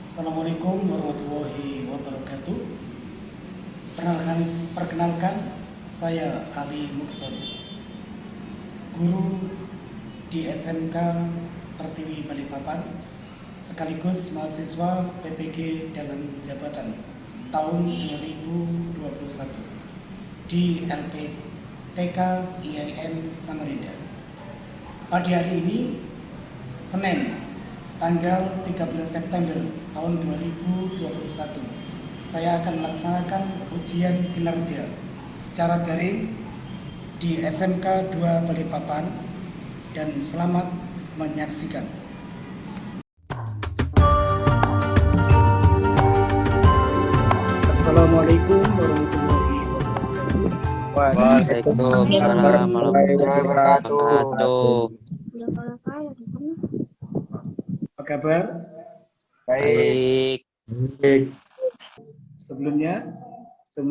Assalamualaikum warahmatullahi wabarakatuh. Perkenalkan, saya Ali Mukson, guru di SMK Pertiwi Balikpapan, sekaligus mahasiswa PPG dalam jabatan tahun 2021 di LPTK IAIN Samarinda. Pagi hari ini, Senin, tanggal 13 September tahun 2021, saya akan melaksanakan ujian kinerja secara daring di SMK 2 Balikpapan dan selamat menyaksikan. Assalamualaikum warahmatullahi wabarakatuh. Waalaikumsalam warahmatullahi wabarakatuh. Apa kabar? Baik. Sebelum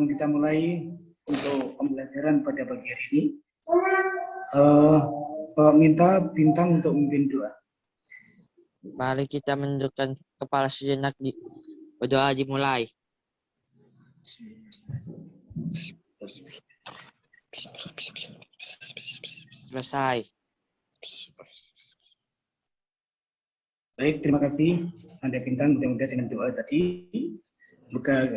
kita mulai untuk pembelajaran pada pagi hari ini, minta bintang untuk memimpin doa. Mari kita menundukkan kepala sejenak, berdoa dimulai. Selesai. Baik, terima kasih Anda bintang, mudah-mudahan dengan doa tadi semoga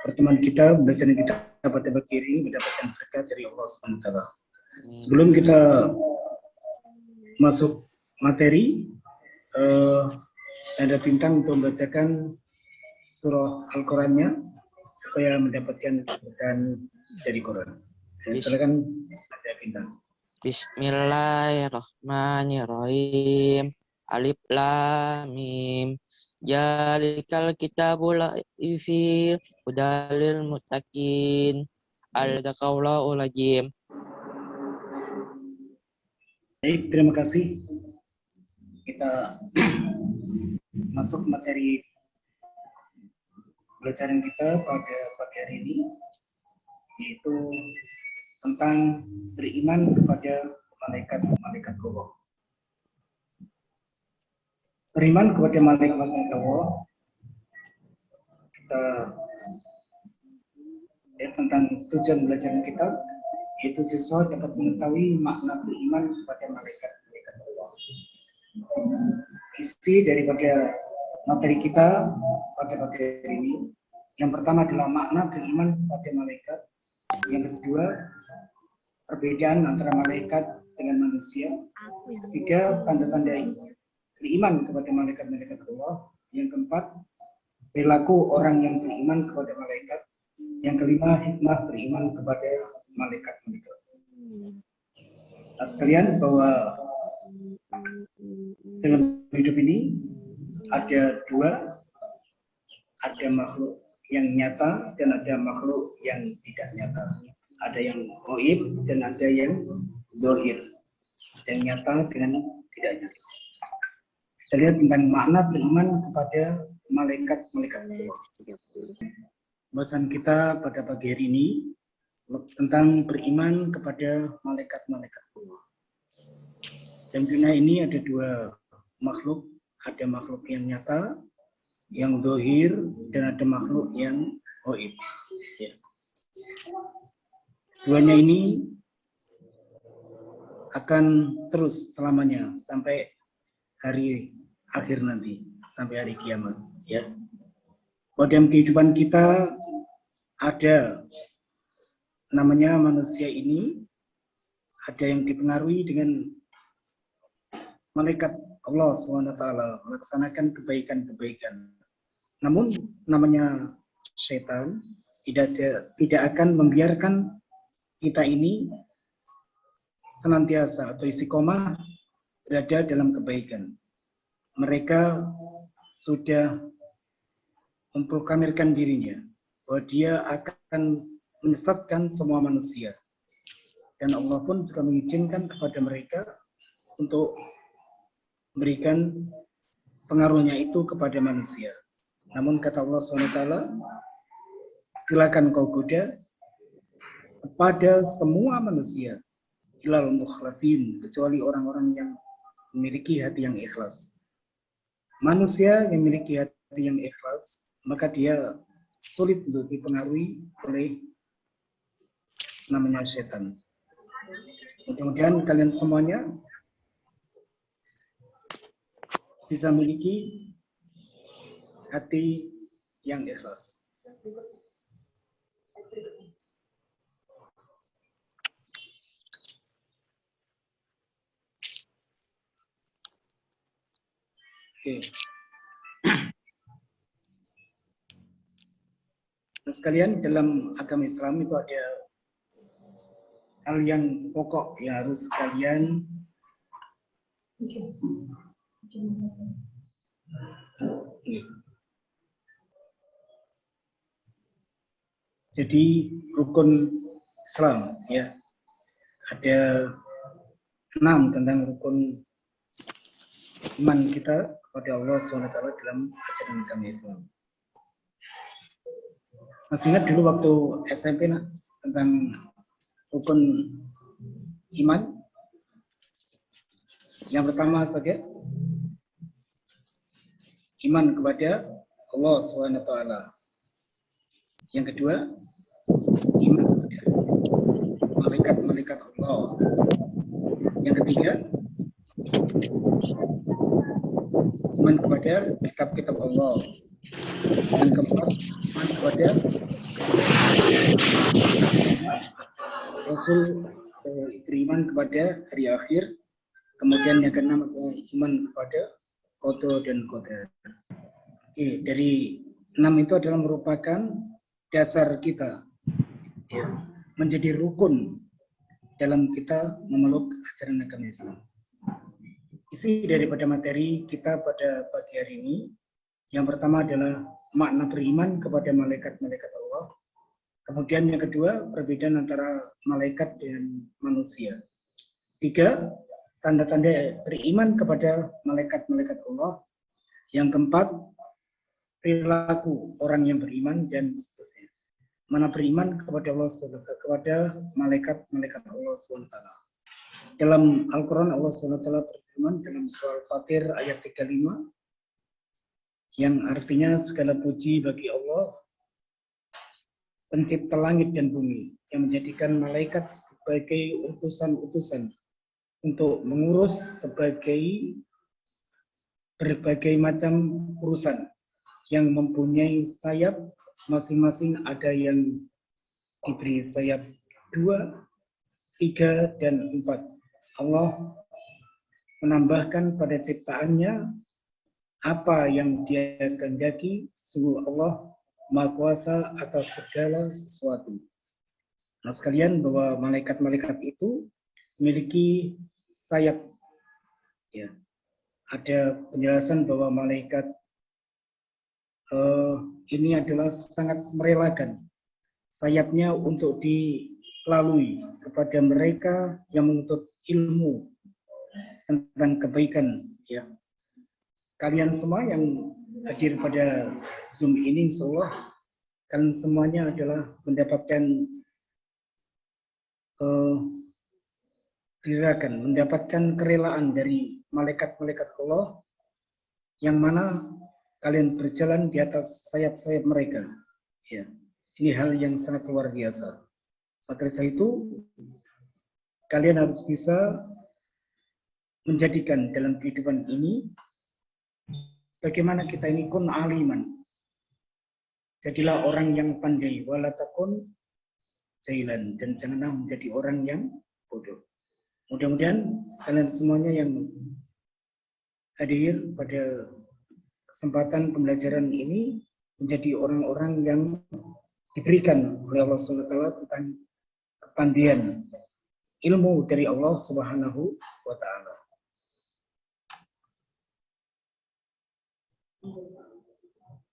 pertemuan kita, belajar kita pada pagi ini mendapatkan berkat dari Allah SWT. Sebelum kita masuk materi, Anda bintang untuk membacakan surah Al-Qurannya supaya mendapatkan berkat dari Quran. Silakan Anda bintang. Bismillahirrahmanirrahim. Alif lam mim. Zalikal kitabul la raiba fihi hudalil muttaqin. Al-Qaulul Azim. Baik, terima kasih. Kita masuk materi pelajaran kita pada pagi hari ini, yaitu tentang beriman kepada malaikat Allah. Beriman kepada malaikat Allah, kita tentang tujuan belajar kita, yaitu siswa dapat mengetahui makna beriman kepada malaikat Allah. Isi daripada materi kita pada pagi hari ini, yang pertama adalah makna beriman kepada malaikat, yang kedua perbedaan antara malaikat dengan manusia, ketiga tanda-tanda beriman kepada malaikat Allah, yang keempat perilaku orang yang beriman kepada malaikat, yang kelima hikmah beriman kepada malaikat. Nah sekalian, bahwa dalam hidup ini ada dua, ada makhluk yang nyata dan ada makhluk yang tidak nyata. Ada yang gaib dan ada yang zahir, yang nyata dengan tidak nyata. Kita lihat tentang makna beriman kepada malaikat Allah. Bahasan kita pada pagi hari ini tentang beriman kepada malaikat Allah. Dan dunia ini ada dua makhluk, ada makhluk yang nyata, yang zahir, dan ada makhluk yang gaib. Ya. Duanya ini akan terus selamanya sampai hari akhir nanti, sampai hari kiamat. Ya. Dalam kehidupan kita ada namanya manusia ini, ada yang dipengaruhi dengan malaikat Allah SWT, melaksanakan kebaikan-kebaikan. Namun namanya setan tidak akan membiarkan kita ini senantiasa atau istiqomah berada dalam kebaikan. Mereka sudah memproklamirkan dirinya bahwa dia akan menyesatkan semua manusia. Dan Allah pun juga mengizinkan kepada mereka untuk memberikan pengaruhnya itu kepada manusia. Namun kata Allah SWT, silakan kau goda kepada semua manusia, ilal mukhlasin, kecuali orang-orang yang memiliki hati yang ikhlas. Manusia yang memiliki hati yang ikhlas, maka dia sulit untuk dipengaruhi oleh namanya setan. Mudah-mudahan kalian semuanya bisa memiliki hati yang ikhlas. Oke. Nah, sekalian, dalam agama Islam itu ada hal yang pokok yang harus kalian jadi rukun Islam, ya. Ada 6 tentang rukun iman kita kepada Allah SWT dalam ajaran agama Islam. Masih ingat dulu waktu SMP tentang rukun iman? Yang pertama saja, iman kepada Allah SWT. Yang kedua, iman kepada malaikat-malaikat Allah. Yang ketiga, iman kepada kitab-kitab Allah. Yang keempat, iman kepada Rasul, beriman kepada hari akhir. Kemudian yang keenam, iman kepada qada dan qadar. Oke, dari 6 itu adalah merupakan dasar kita, ya, menjadi rukun dalam kita memeluk ajaran agama Islam. Isi daripada materi kita pada pagi hari ini, yang pertama adalah makna beriman kepada malaikat-malaikat Allah. Kemudian yang kedua, perbedaan antara malaikat dan manusia. 3, tanda-tanda beriman kepada malaikat-malaikat Allah. Yang keempat, perilaku orang yang beriman dan seterusnya. Mana beriman kepada Allah SWT, kepada malaikat-malaikat Allah SWT. Dalam Al-Quran Allah SWT berfirman dalam surah Al-Fatir ayat 35, yang artinya segala puji bagi Allah, pencipta langit dan bumi, yang menjadikan malaikat sebagai utusan-utusan untuk mengurus sebagai berbagai macam urusan, yang mempunyai sayap masing-masing, ada yang diberi sayap 2, 3, dan 4. Allah menambahkan pada ciptaannya apa yang Dia kehendaki. Sungguh Allah Maha Kuasa atas segala sesuatu. Nah sekalian, bahwa malaikat-malaikat itu memiliki sayap. Ya, ada penjelasan bahwa malaikat ini adalah sangat merelakan sayapnya untuk dilalui kepada mereka yang menuntut ilmu tentang kebaikan. Ya, kalian semua yang hadir pada Zoom ini, insya Allah kalian semuanya adalah mendapatkan mendapatkan kerelaan dari malaikat-malaikat Allah, yang mana kalian berjalan di atas sayap-sayap mereka. Ya, ini hal yang sangat luar biasa. Maka dari itu, kalian harus bisa menjadikan dalam kehidupan ini, bagaimana kita ini kun aliman. Jadilah orang yang pandai, walatakun jahilan, dan janganlah menjadi orang yang bodoh. Mudah-mudahan kalian semuanya yang hadir pada kesempatan pembelajaran ini menjadi orang-orang yang diberikan oleh Allah SWT tentang kepandaian ilmu dari Allah Subhanahu wa Ta'ala.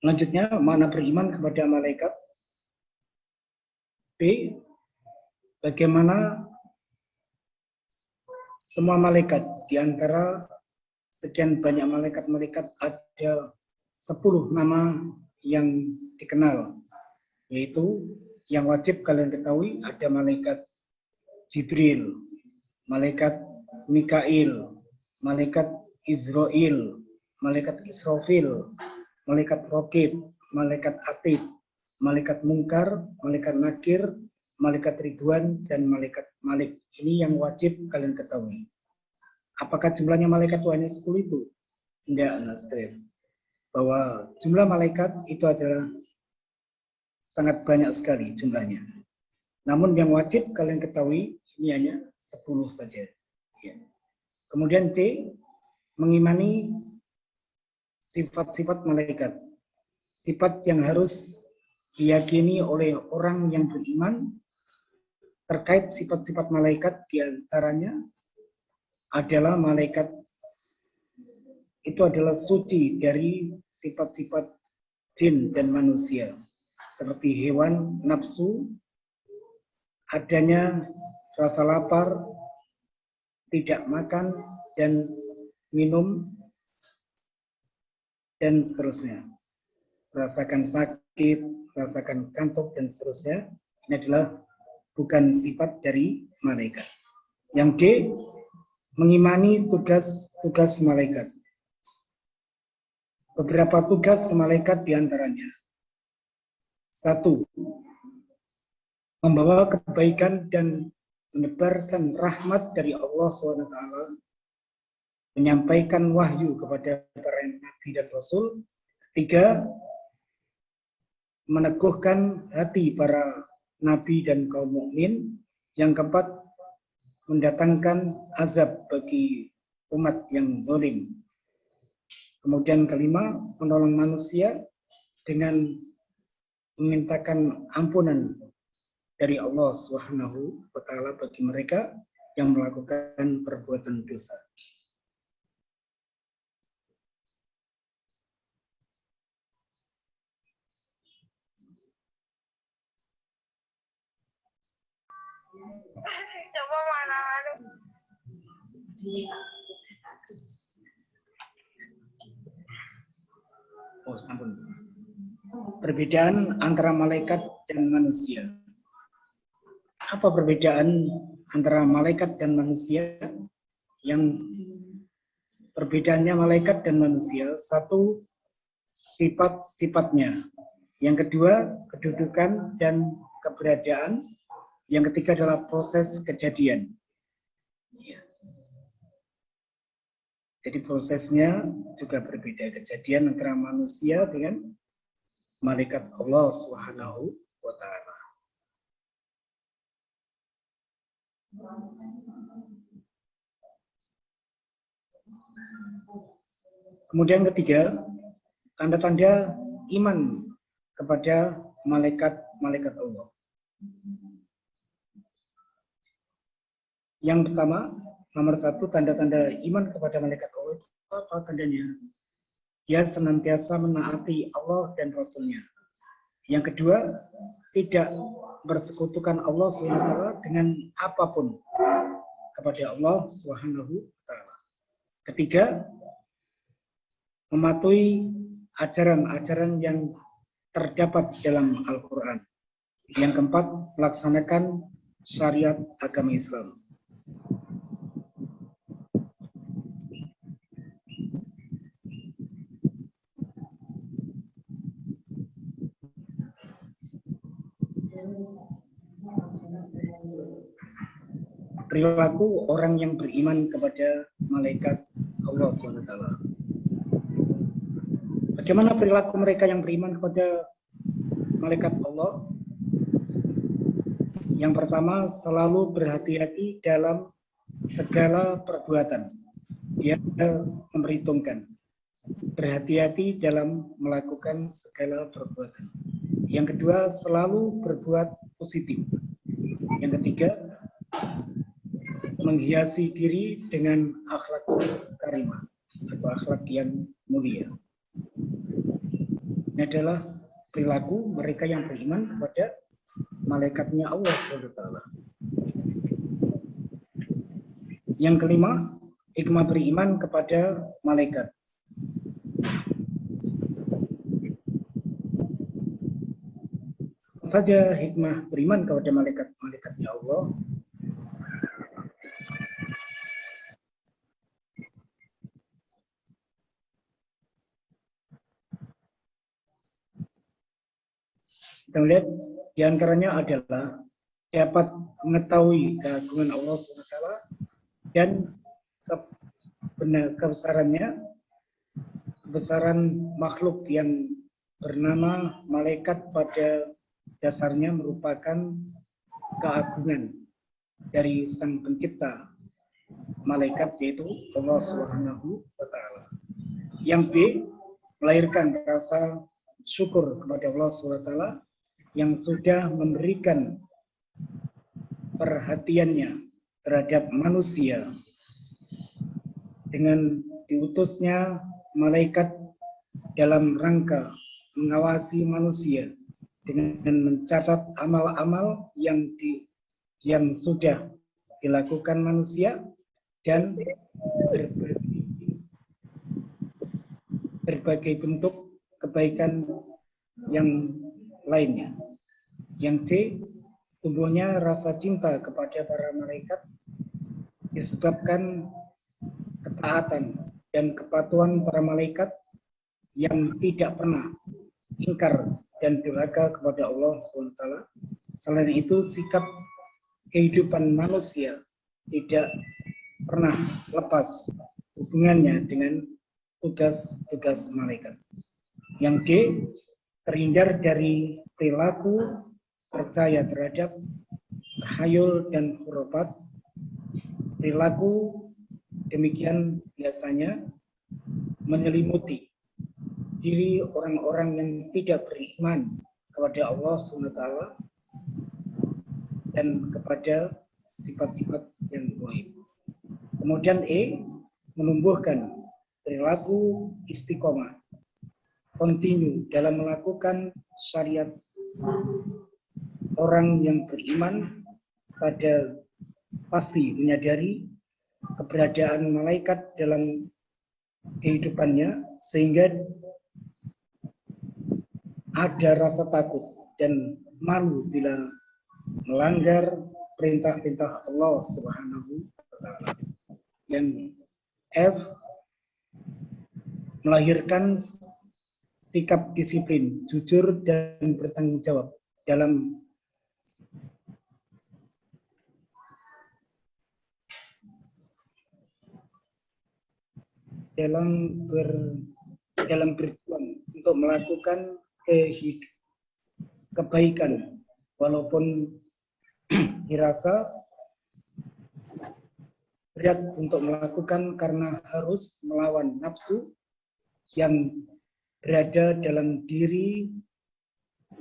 Selanjutnya, makna beriman kepada malaikat. B, bagaimana semua malaikat, di antara sekian banyak malaikat-malaikat ada 10 nama yang dikenal, yaitu yang wajib kalian ketahui ada malaikat Jibril, malaikat Mikail, malaikat Israel, malaikat Israfil, malaikat raqib, malaikat atid, malaikat mungkar, malaikat nakir, malaikat ridwan, dan malaikat malik. Ini yang wajib kalian ketahui. Apakah jumlahnya malaikat itu hanya 10 itu? Tidak, anak sekalian. Bahwa jumlah malaikat itu adalah sangat banyak sekali jumlahnya. Namun yang wajib kalian ketahui ini hanya 10 saja. Ya. Kemudian C, mengimani sifat-sifat malaikat. Sifat yang harus diyakini oleh orang yang beriman terkait sifat-sifat malaikat, diantaranya adalah malaikat itu adalah suci dari sifat-sifat jin dan manusia, seperti hewan, nafsu, adanya rasa lapar, tidak makan dan minum, dan seterusnya. Rasakan sakit, rasakan kantuk, dan seterusnya. Ini adalah bukan sifat dari malaikat. Yang D, mengimani tugas-tugas malaikat. Beberapa tugas malaikat diantaranya. 1. Membawa kebaikan dan menebarkan rahmat dari Allah SWT, menyampaikan wahyu kepada para nabi dan rasul. 3. Meneguhkan hati para nabi dan kaum mukmin. Yang keempat, mendatangkan azab bagi umat yang zalim. Kemudian kelima, menolong manusia dengan memintakan ampunan dari Allah Subhanahu wa taala bagi mereka yang melakukan perbuatan dosa. Coba mana ada. Oh, sampun. Perbedaan antara malaikat dan manusia. Apa perbedaan antara malaikat dan manusia? Yang perbedaannya malaikat dan manusia, 1, sifat-sifatnya. Yang kedua, kedudukan dan keberadaan. Yang ketiga adalah proses kejadian. Jadi prosesnya juga berbeda, kejadian antara manusia dengan malaikat Allah Subhanahu wa taala. Kemudian ketiga, tanda-tanda iman kepada malaikat-malaikat Allah. Yang pertama, nomor 1, tanda-tanda iman kepada malaikat Allah itu apa tandanya? Dia senantiasa menaati Allah dan Rasul-Nya. Yang kedua, tidak bersekutukan Allah SWT dengan apapun kepada Allah SWT. Ketiga, mematuhi ajaran-ajaran yang terdapat dalam Al-Quran. Yang keempat, melaksanakan syariat agama Islam. Perilaku orang yang beriman kepada malaikat Allah SWT. Bagaimana perilaku mereka yang beriman kepada malaikat Allah? Yang pertama, selalu berhati-hati dalam segala perbuatan. Dia memperhitungkan. Berhati-hati dalam melakukan segala perbuatan. Yang kedua, selalu berbuat positif. Yang ketiga, menghiasi diri dengan akhlak karimah atau akhlak yang mulia. Ini adalah perilaku mereka yang beriman kepada malaikatnya Allah SWT. Yang kelima, hikmah beriman kepada malaikat. Saja hikmah beriman kepada malaikat-malaikatnya Allah. Kita melihat di antaranya adalah dapat mengetahui keagungan Allah SWT dan kebesarannya, kebesaran makhluk yang bernama malaikat pada dasarnya merupakan keagungan dari Sang Pencipta malaikat, yaitu Allah Subhanahu wa Ta'ala. Yang B, melahirkan rasa syukur kepada Allah Subhanahu wa Ta'ala yang sudah memberikan perhatiannya terhadap manusia dengan diutusnya malaikat dalam rangka mengawasi manusia dengan mencatat amal-amal yang sudah dilakukan manusia dan berbagai bentuk kebaikan yang lainnya. Yang C, tumbuhnya rasa cinta kepada para malaikat disebabkan ketaatan dan kepatuhan para malaikat yang tidak pernah ingkar dan durhaka kepada Allah SWT. Selain itu, sikap kehidupan manusia tidak pernah lepas hubungannya dengan tugas-tugas malaikat. Yang D, terhindar dari perilaku percaya terhadap tahayul dan khurafat. Perilaku demikian biasanya menyelimuti diri orang-orang yang tidak beriman kepada Allah SWT dan kepada sifat-sifat yang gaib. Kemudian E, menumbuhkan perilaku istiqomah, kontinu dalam melakukan syariat. Orang yang beriman pada pasti menyadari keberadaan malaikat dalam kehidupannya, sehingga ada rasa takut dan malu bila melanggar perintah-perintah Allah Subhanahu wa Ta'ala. Yang F, melahirkan sikap disiplin, jujur dan bertanggung jawab dalam berjuang untuk melakukan kebaikan walaupun dirasa berat untuk melakukan karena harus melawan nafsu yang berada dalam diri.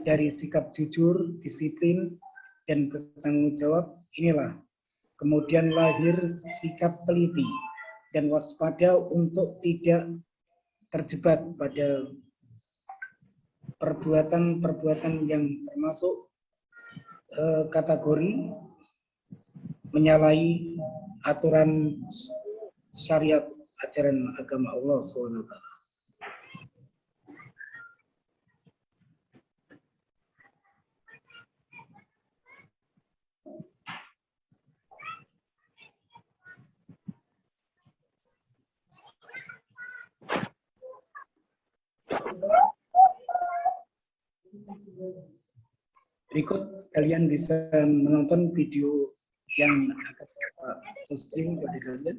Dari sikap jujur, disiplin, dan bertanggung jawab inilah kemudian lahir sikap teliti dan waspada untuk tidak terjebak pada perbuatan-perbuatan yang termasuk kategori menyalahi aturan syariat ajaran agama Allah SWT. Berikut kalian bisa menonton video yang akan saya stream pada kalian.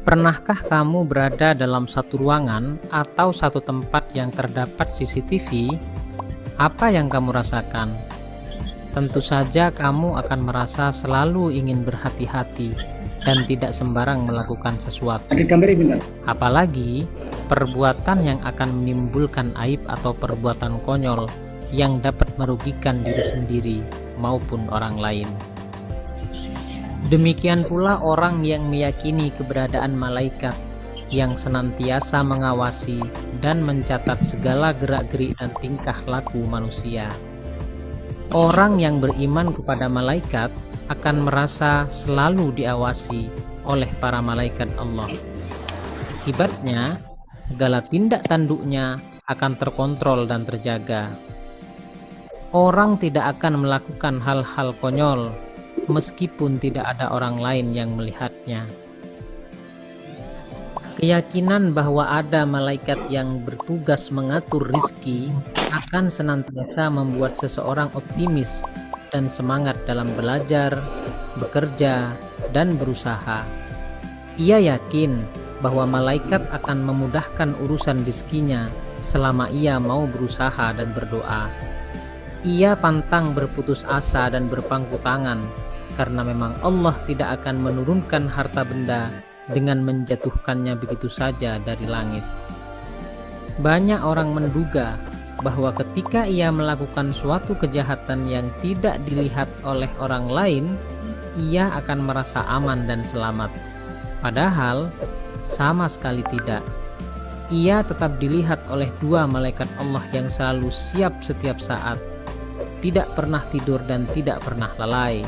Pernahkah kamu berada dalam satu ruangan atau satu tempat yang terdapat CCTV? Apa yang kamu rasakan? Tentu saja kamu akan merasa selalu ingin berhati-hati dan tidak sembarang melakukan sesuatu. Apalagi perbuatan yang akan menimbulkan aib atau perbuatan konyol yang dapat merugikan diri sendiri maupun orang lain. Demikian pula orang yang meyakini keberadaan malaikat yang senantiasa mengawasi dan mencatat segala gerak-gerik dan tingkah laku manusia. Orang yang beriman kepada malaikat akan merasa selalu diawasi oleh para malaikat Allah. Akibatnya, segala tindak tanduknya akan terkontrol dan terjaga. Orang tidak akan melakukan hal-hal konyol meskipun tidak ada orang lain yang melihatnya. Keyakinan bahwa ada malaikat yang bertugas mengatur rizki akan senantiasa membuat seseorang optimis dan semangat dalam belajar, bekerja, dan berusaha. Ia yakin bahwa malaikat akan memudahkan urusan rizkinya selama ia mau berusaha dan berdoa. Ia pantang berputus asa dan berpangku tangan karena memang Allah tidak akan menurunkan harta benda dengan menjatuhkannya begitu saja dari langit. Banyak orang menduga bahwa ketika ia melakukan suatu kejahatan yang tidak dilihat oleh orang lain, ia akan merasa aman dan selamat. Padahal sama sekali tidak. Ia tetap dilihat oleh dua malaikat Allah yang selalu siap setiap saat, tidak pernah tidur dan tidak pernah lalai.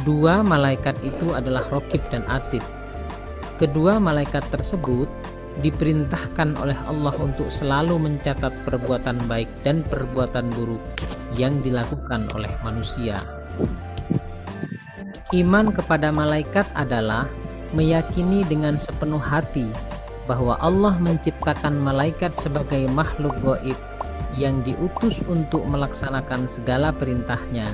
Dua malaikat itu adalah Raqib dan Atid. Kedua malaikat tersebut diperintahkan oleh Allah untuk selalu mencatat perbuatan baik dan perbuatan buruk yang dilakukan oleh manusia. Iman kepada malaikat adalah meyakini dengan sepenuh hati bahwa Allah menciptakan malaikat sebagai makhluk gaib yang diutus untuk melaksanakan segala perintahnya.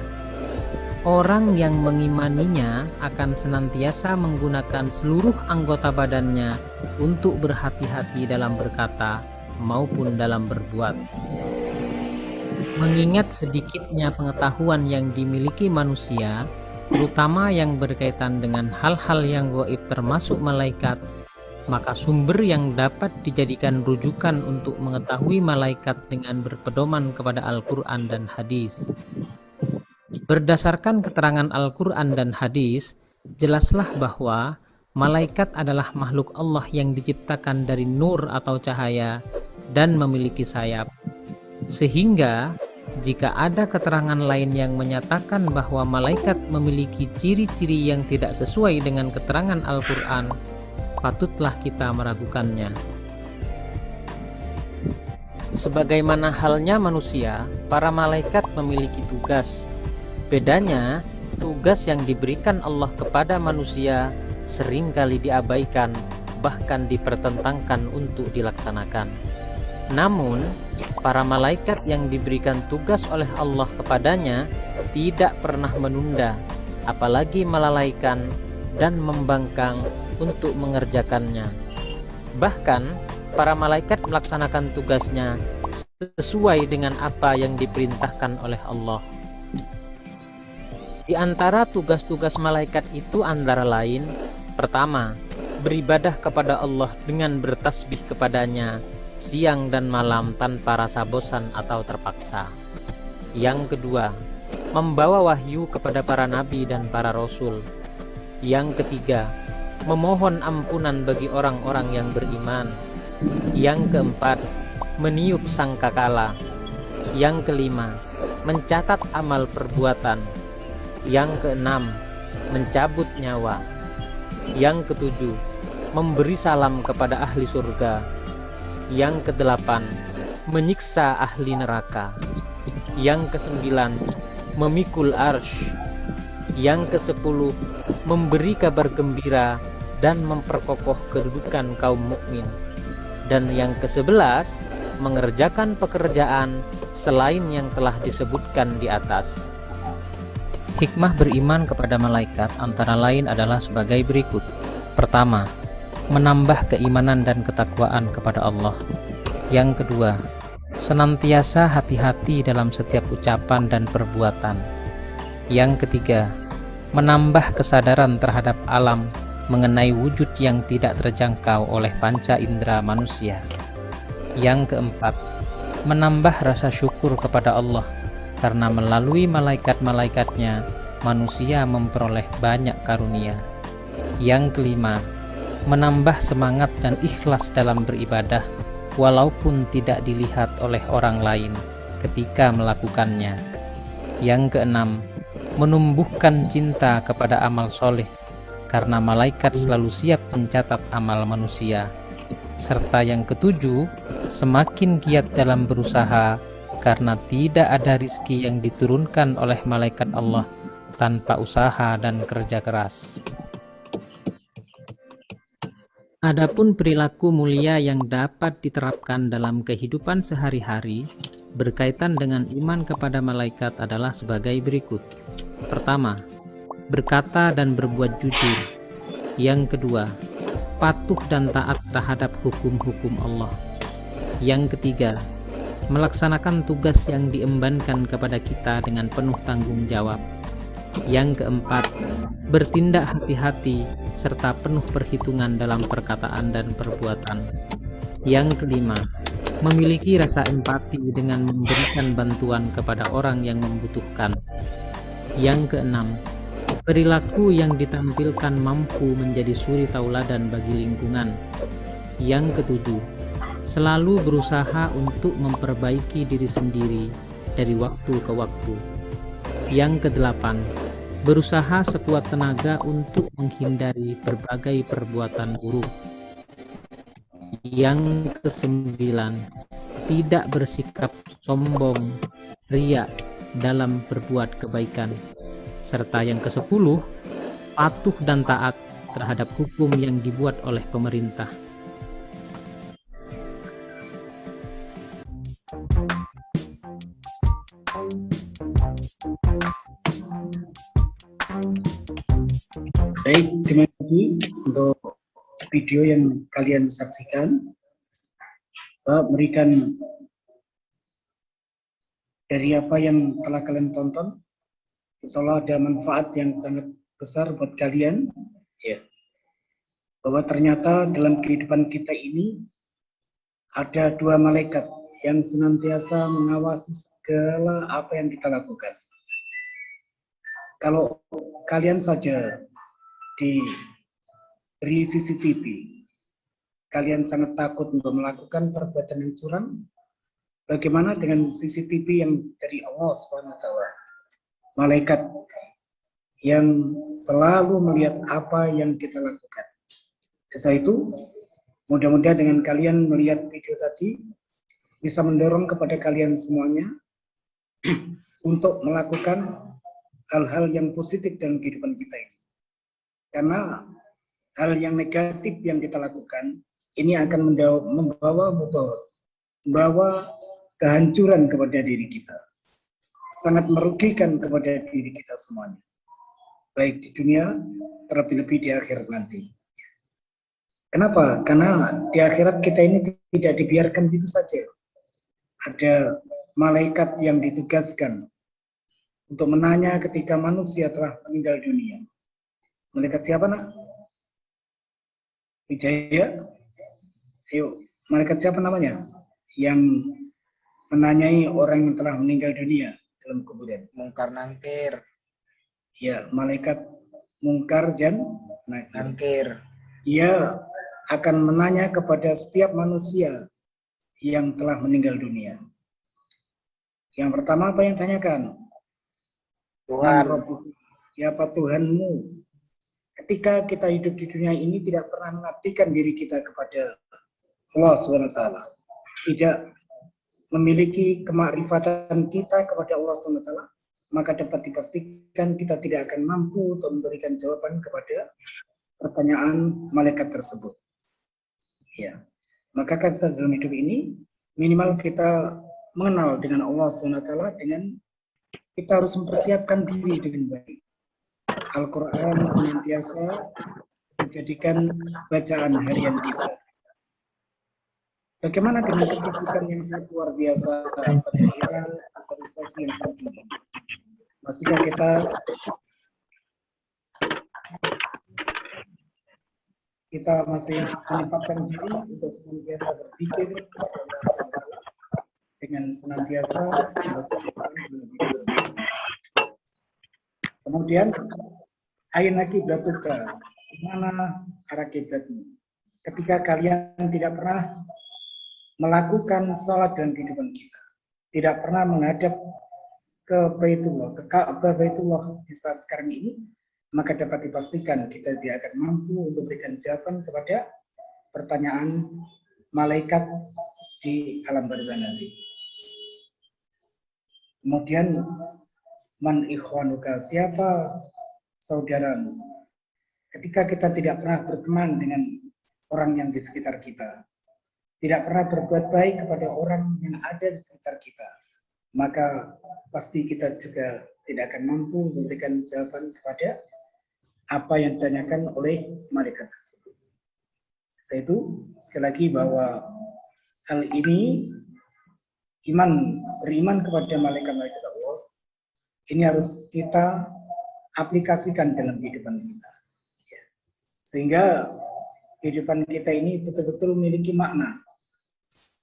Orang yang mengimaninya akan senantiasa menggunakan seluruh anggota badannya untuk berhati-hati dalam berkata maupun dalam berbuat. Mengingat sedikitnya pengetahuan yang dimiliki manusia, terutama yang berkaitan dengan hal-hal yang gaib termasuk malaikat, maka sumber yang dapat dijadikan rujukan untuk mengetahui malaikat dengan berpedoman kepada Al-Quran dan hadis. Berdasarkan keterangan Al-Quran dan hadis, jelaslah bahwa malaikat adalah makhluk Allah yang diciptakan dari nur atau cahaya dan memiliki sayap. Sehingga jika ada keterangan lain yang menyatakan bahwa malaikat memiliki ciri-ciri yang tidak sesuai dengan keterangan Al-Quran, patutlah kita meragukannya. Sebagaimana halnya manusia, para malaikat memiliki tugas. Bedanya, tugas yang diberikan Allah kepada manusia seringkali diabaikan, bahkan dipertentangkan untuk dilaksanakan. Namun, para malaikat yang diberikan tugas oleh Allah kepadanya tidak pernah menunda, apalagi melalaikan dan membangkang untuk mengerjakannya. Bahkan, para malaikat melaksanakan tugasnya sesuai dengan apa yang diperintahkan oleh Allah. Di antara tugas-tugas malaikat itu antara lain, pertama, beribadah kepada Allah dengan bertasbih kepadanya siang dan malam tanpa rasa bosan atau terpaksa. Yang kedua, membawa wahyu kepada para nabi dan para rasul. Yang ketiga, memohon ampunan bagi orang-orang yang beriman. Yang keempat, meniup sangkakala. Yang kelima, mencatat amal perbuatan. Yang keenam, mencabut nyawa. Yang ketujuh, memberi salam kepada ahli surga. Yang kedelapan, menyiksa ahli neraka. Yang kesembilan, memikul arsy. Yang kesepuluh, memberi kabar gembira dan memperkokoh kedudukan kaum mukmin. Dan yang ke-11, mengerjakan pekerjaan selain yang telah disebutkan di atas. Hikmah beriman kepada malaikat antara lain adalah sebagai berikut. Pertama, menambah keimanan dan ketakwaan kepada Allah. Yang kedua, senantiasa hati-hati dalam setiap ucapan dan perbuatan. Yang ketiga, menambah kesadaran terhadap alam mengenai wujud yang tidak terjangkau oleh panca indera manusia. Yang keempat, menambah rasa syukur kepada Allah karena melalui malaikat-malaikatnya manusia memperoleh banyak karunia. Yang kelima, menambah semangat dan ikhlas dalam beribadah walaupun tidak dilihat oleh orang lain ketika melakukannya. Yang keenam, menumbuhkan cinta kepada amal soleh karena malaikat selalu siap mencatat amal manusia. Serta yang ketujuh, semakin giat dalam berusaha karena tidak ada rizki yang diturunkan oleh malaikat Allah tanpa usaha dan kerja keras. Adapun perilaku mulia yang dapat diterapkan dalam kehidupan sehari-hari berkaitan dengan iman kepada malaikat adalah sebagai berikut. Pertama, berkata dan berbuat jujur. Yang kedua, patuh dan taat terhadap hukum-hukum Allah. Yang ketiga, melaksanakan tugas yang diembankan kepada kita dengan penuh tanggung jawab. Yang keempat, bertindak hati-hati serta penuh perhitungan dalam perkataan dan perbuatan. Yang kelima, memiliki rasa empati dengan memberikan bantuan kepada orang yang membutuhkan. Yang keenam, perilaku yang ditampilkan mampu menjadi suri tauladan bagi lingkungan. Yang ketujuh, selalu berusaha untuk memperbaiki diri sendiri dari waktu ke waktu. Yang kedelapan, berusaha sekuat tenaga untuk menghindari berbagai perbuatan buruk. Yang kesembilan, tidak bersikap sombong, riya dalam berbuat kebaikan. Serta yang kesepuluh, patuh dan taat terhadap hukum yang dibuat oleh pemerintah. Baik, terima kasih untuk video yang kalian saksikan. Memberikan dari apa yang telah kalian tonton, insya Allah ada manfaat yang sangat besar buat kalian. Ya. Bahwa ternyata dalam kehidupan kita ini ada dua malaikat yang senantiasa mengawasi segala apa yang kita lakukan. Kalau kalian saja diberi CCTV, kalian sangat takut untuk melakukan perbuatan yang curang, bagaimana dengan CCTV yang dari Allah SWT, malaikat yang selalu melihat apa yang kita lakukan. Setelah itu, mudah-mudahan dengan kalian melihat video tadi, bisa mendorong kepada kalian semuanya untuk melakukan hal-hal yang positif dalam kehidupan kita ini. Karena hal yang negatif yang kita lakukan ini akan membawa kehancuran kepada diri kita. Sangat merugikan kepada diri kita semuanya. Baik di dunia, terlebih-lebih di akhirat nanti. Kenapa? Karena di akhirat kita ini tidak dibiarkan begitu saja. Ada malaikat yang ditugaskan untuk menanya ketika manusia telah meninggal dunia. Malaikat siapa, nak? Wijaya? Ayo, malaikat siapa namanya? Yang menanyai orang yang telah meninggal dunia dalam kuburan. Mungkar Nangkir. Ya, malaikat Mungkar dan Nangkir. Ia akan menanya kepada setiap manusia yang telah meninggal dunia. Yang pertama apa yang tanyakan? Tuhan. Siapa Tuhanmu? Ketika kita hidup di dunia ini tidak pernah mengabdikan diri kita kepada Allah SWT, tidak memiliki kemakrifatan kita kepada Allah SWT, maka dapat dipastikan kita tidak akan mampu untuk memberikan jawaban kepada pertanyaan malaikat tersebut. Ya, maka kita dalam hidup ini minimal kita mengenal dengan Allah SWT, dengan kita harus mempersiapkan diri dengan baik. Al-Quran senantiasa menjadikan bacaan harian kita. Bagaimana dengan kesibukan yang sangat luar biasa, pemikiran, organisasi yang sangat tinggi? Masihkah kita masih menyempatkan diri untuk senantiasa berpikir kepada Allah SWT dengan senantiasa kemudian aina kiblatuka, mana arah kiblatmu? Ketika kalian tidak pernah melakukan sholat dalam kehidupan kita, tidak pernah menghadap ke Baitullah, ke Ka'bah Baitullah di saat sekarang ini, maka dapat dipastikan kita tidak akan mampu untuk memberikan jawaban kepada pertanyaan malaikat di alam barzah nanti. Kemudian man ikhwanuka, siapa saudaramu? Ketika kita tidak pernah berteman dengan orang yang di sekitar kita, tidak pernah berbuat baik kepada orang yang ada di sekitar kita, maka pasti kita juga tidak akan mampu memberikan jawaban kepada apa yang ditanyakan oleh malaikat tersebut. Yaitu sekali lagi bahwa hal ini beriman kepada malaikat-malaikat Allah ini harus kita aplikasikan dalam kehidupan kita, sehingga kehidupan kita ini betul-betul memiliki makna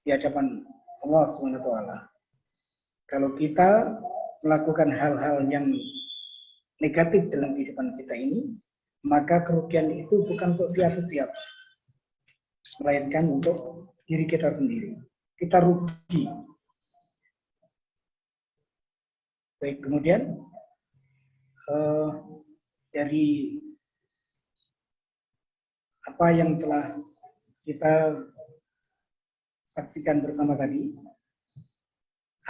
di hadapan Allah SWT. Kalau kita melakukan hal-hal yang negatif dalam kehidupan kita ini, maka kerugian itu bukan untuk siapa-siapa, melainkan untuk diri kita sendiri. Kita rugi. Baik, kemudian dari apa yang telah kita saksikan bersama tadi,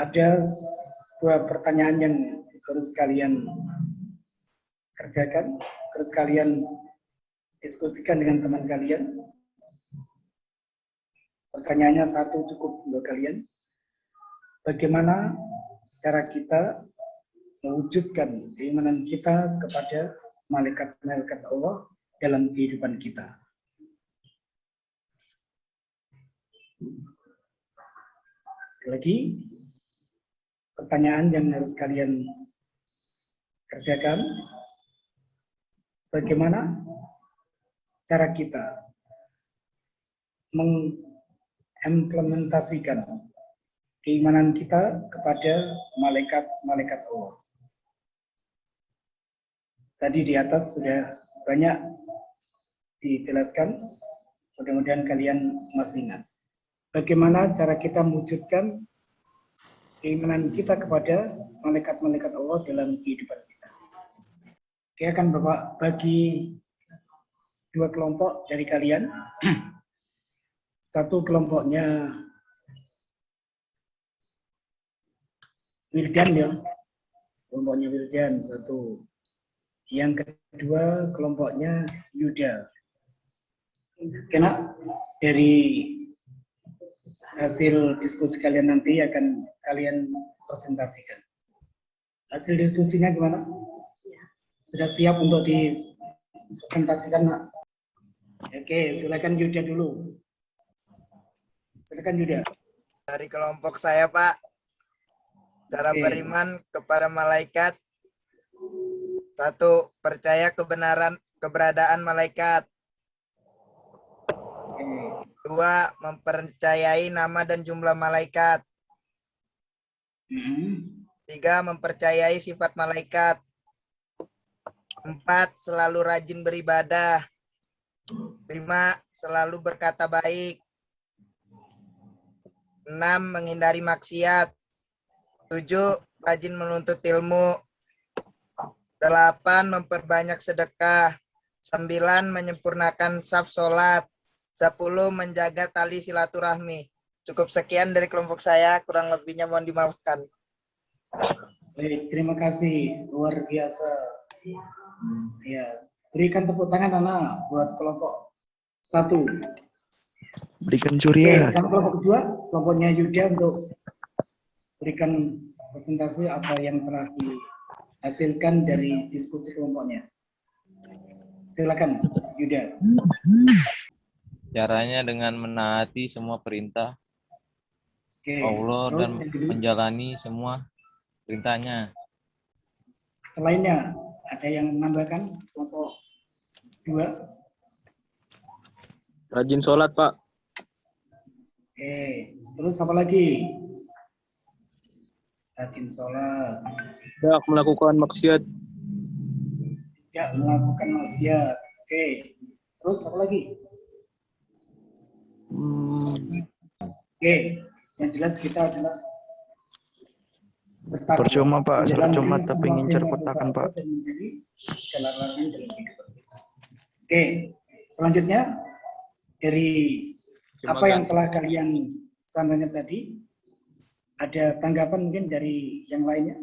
ada dua pertanyaan yang harus kalian kerjakan, harus kalian diskusikan dengan teman kalian. Pertanyaannya satu cukup untuk kalian. Bagaimana cara kita mewujudkan keimanan kita kepada malaikat-malaikat Allah dalam kehidupan kita? Sekali lagi, pertanyaan yang harus kalian kerjakan, bagaimana cara kita mengimplementasikan keimanan kita kepada malaikat-malaikat Allah. Tadi di atas sudah banyak dijelaskan, mudah-mudahan kalian masih ingat. Bagaimana cara kita mewujudkan keimanan kita kepada malaikat-malaikat Allah dalam kehidupan kita. Oke, akan Bapak bagi dua kelompok dari kalian. Satu kelompoknya Wildan ya, kelompoknya Wildan satu. Yang kedua kelompoknya Yuda. Karena dari hasil diskusi kalian nanti akan kalian presentasikan. Hasil diskusinya gimana? Sudah siap untuk dipresentasikan, Nak? Oke, silakan Yuda dulu. Silakan Yuda. Dari kelompok saya, Pak. Cara beriman kepada malaikat. 1. Percaya keberadaan malaikat. 2. Mempercayai nama dan jumlah malaikat. 3. Mempercayai sifat malaikat. 4. Selalu rajin beribadah. 5. Selalu berkata baik. 6. Menghindari maksiat. 7. Rajin menuntut ilmu. 8. Memperbanyak sedekah. 9. Menyempurnakan saf sholat. 10. Menjaga tali silaturahmi. Cukup sekian dari kelompok saya, kurang lebihnya mohon dimaafkan. Baik, terima kasih, luar biasa. Ya, berikan tepuk tangan anak buat kelompok 1. Berikan curian. Oke, kelompok kedua, kelompoknya Yuda untuk berikan presentasi apa yang telah dihasilkan dari diskusi kelompoknya. Silakan, Yuda. Caranya dengan menaati semua perintah Allah dan menjalani semua perintahnya. Selainnya, ada yang menambahkan kelompok 2? Rajin sholat, Pak. Oke, terus apa lagi? Rajin sholat. Tidak melakukan maksiat. Tidak melakukan maksiat. Oke, terus apa lagi? Oke, yang jelas kita adalah bertakwa. Percuma, Pak. Sholat Jumat tapi ngincar kotakan, Pak. Oke, selanjutnya dari apa yang telah kalian sampaikan tadi, ada tanggapan mungkin dari yang lainnya?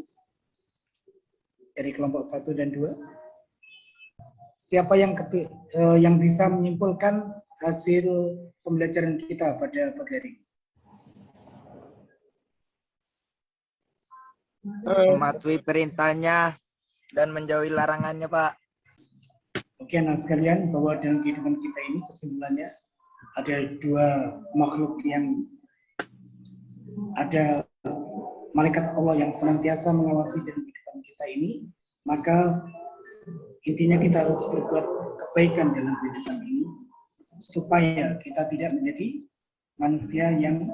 Dari kelompok 1 dan 2? Siapa yang bisa menyimpulkan hasil pembelajaran kita pada pagi hari? Mematuhi perintahnya dan menjauhi larangannya, Pak. Oke, anak sekalian, bahwa dalam kehidupan kita ini kesimpulannya ada dua makhluk yang ada malaikat Allah yang senantiasa mengawasi dalam kehidupan kita ini, maka intinya kita harus berbuat kebaikan dalam kehidupan ini supaya kita tidak menjadi manusia yang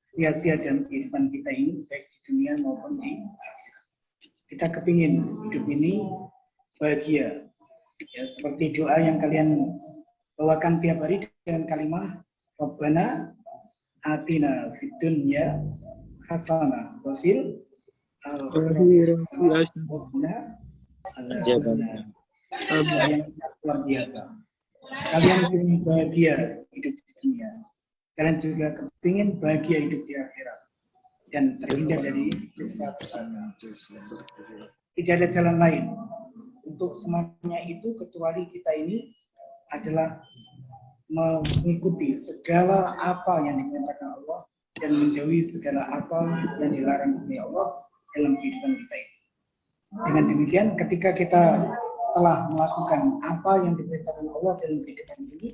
sia-sia dalam kehidupan kita ini, baik di dunia maupun di akhirat. Kita kepingin hidup ini bahagia, ya, seperti doa yang kalian bawakan tiap hari dengan kalimat Rabbana atina fid dunya hasanah wa fil akhirati hasanah yang luar biasa. Kalian ingin bahagia hidup di dunia, kalian juga kepingin bahagia hidup di akhirat dan terhindar dari siksa neraka. Tidak ada jalan lain untuk semuanya itu kecuali kita ini adalah mengikuti segala apa yang diperintahkan Allah dan menjauhi segala apa yang dilarang oleh Allah dalam kehidupan kita ini. Dengan demikian, ketika kita telah melakukan apa yang diperintahkan Allah dalam kehidupan ini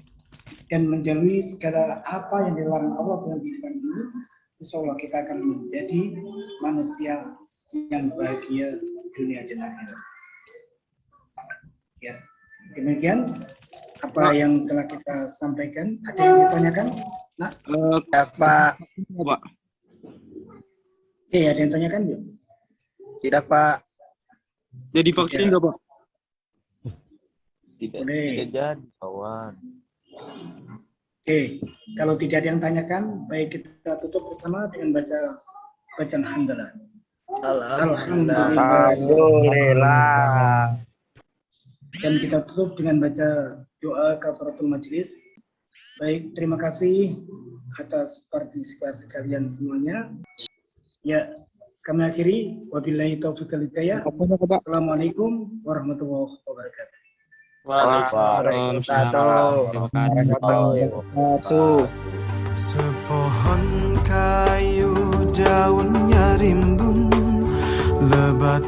dan menjauhi segala apa yang dilarang Allah dalam kehidupan ini, insya Allah kita akan menjadi manusia yang bahagia dunia dan akhirat. Ya, demikian apa yang telah kita sampaikan. Ada yang ditanyakan? Nah, Pak. ada yang tanyakan belum? Tidak, Pak. Jadi vaksin nggak, Pak? Tidak Boleh. jadi, kawan. Oke, kalau tidak ada yang tanyakan, baik kita tutup bersama dengan baca bacaan hamdalah. Alhamdulillah. Dan kita tutup dengan baca doa kafaratul majelis. Baik, terima kasih atas partisipasi kalian semuanya. Ya, kami akhiri. Wabillahi taufiq wal hidayah. Assalamualaikum warahmatullahi wabarakatuh. Waalaikumsalam. Sepohon kayu daunnya rimbun, lebat